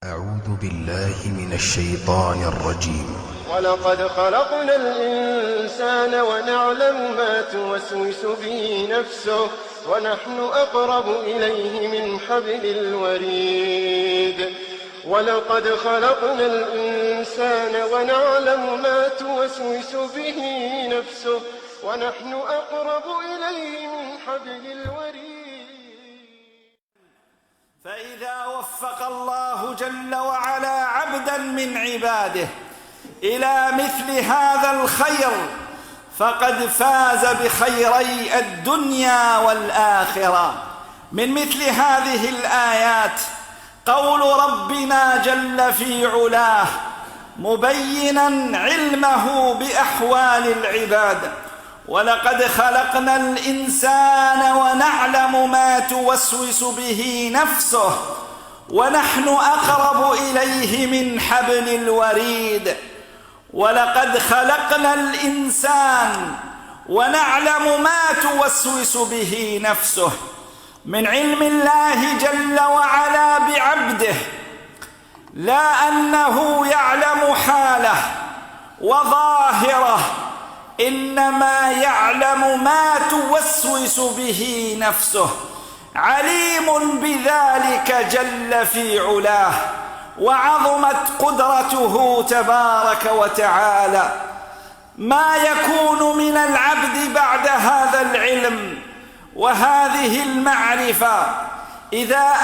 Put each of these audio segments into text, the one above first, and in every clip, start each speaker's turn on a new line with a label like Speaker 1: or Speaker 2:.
Speaker 1: أعوذ بالله من الشيطان الرجيم.
Speaker 2: ولقد خلقنا الإنسان ونعلم ما توسوس به نفسه ونحن أقرب إليه من حبل الوريد. ولقد خلقنا الإنسان ونعلم ما توسوس به نفسه ونحن أقرب إليه من حبل الوريد.
Speaker 3: فإذا وفق الله جل وعلا عبدا من عباده إلى مثل هذا الخير فقد فاز بخيري الدنيا والآخرة. من مثل هذه الآيات قول ربنا جل في علاه مبينا علمه بأحوال العباد: ولقد خلقنا الإنسان ونعلم ما توسوس به نفسه ونحن أقرب إليه من حبل الوريد. ولقد خلقنا الإنسان ونعلم ما توسوس به نفسه، من علم الله جل وعلا بعبده، لا أنه يعلم حاله وظاهره، إنما يعلم ما توسوس به نفسه، عليم بذلك جل في علاه، وعظمت قدرته تبارك وتعالى. ما يكون من العبد بعد هذا العلم وهذه المعرفة إذا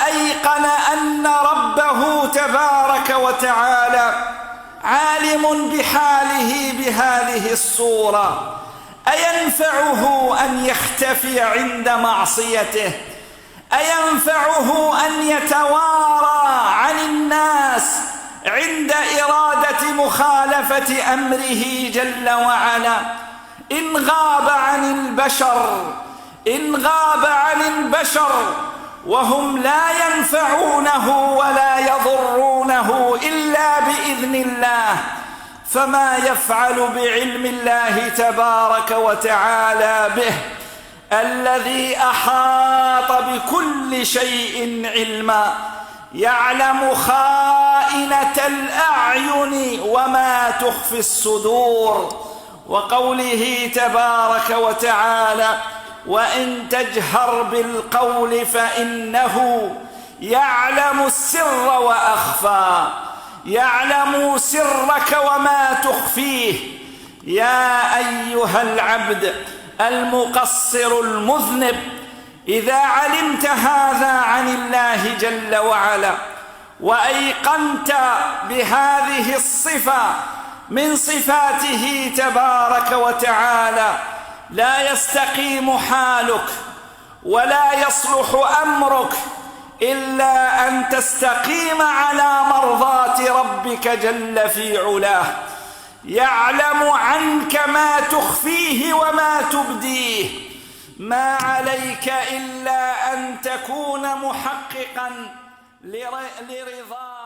Speaker 3: أيقن أن ربه تبارك وتعالى عالم بحاله بهذه الصورة، أينفعه أن يختفي عند معصيته؟ أينفعه أن يتوارى عن الناس عند إرادة مخالفة أمره جل وعلا؟ إن غاب عن البشر وهم لا ينفعونه ولا يضرونه إلا بإذن الله، فما يفعل بعلم الله تبارك وتعالى به الذي أحاط بكل شيء علما، يعلم خائنة الأعين وما تخفي الصدور. وقوله تبارك وتعالى: وإن تجهر بالقول فإنه يعلم السر وأخفى، يعلم سرك وما تخفيه. يا أيها العبد المقصر المذنب، إذا علمت هذا عن الله جل وعلا وأيقنت بهذه الصفة من صفاته تبارك وتعالى، لا يستقيم حالك ولا يصلح أمرك إلا أن تستقيم على مرضاة ربك جل في علاه. يعلم عنك ما تخفيه وما تبديه، ما عليك إلا أن تكون محققا لرضاه.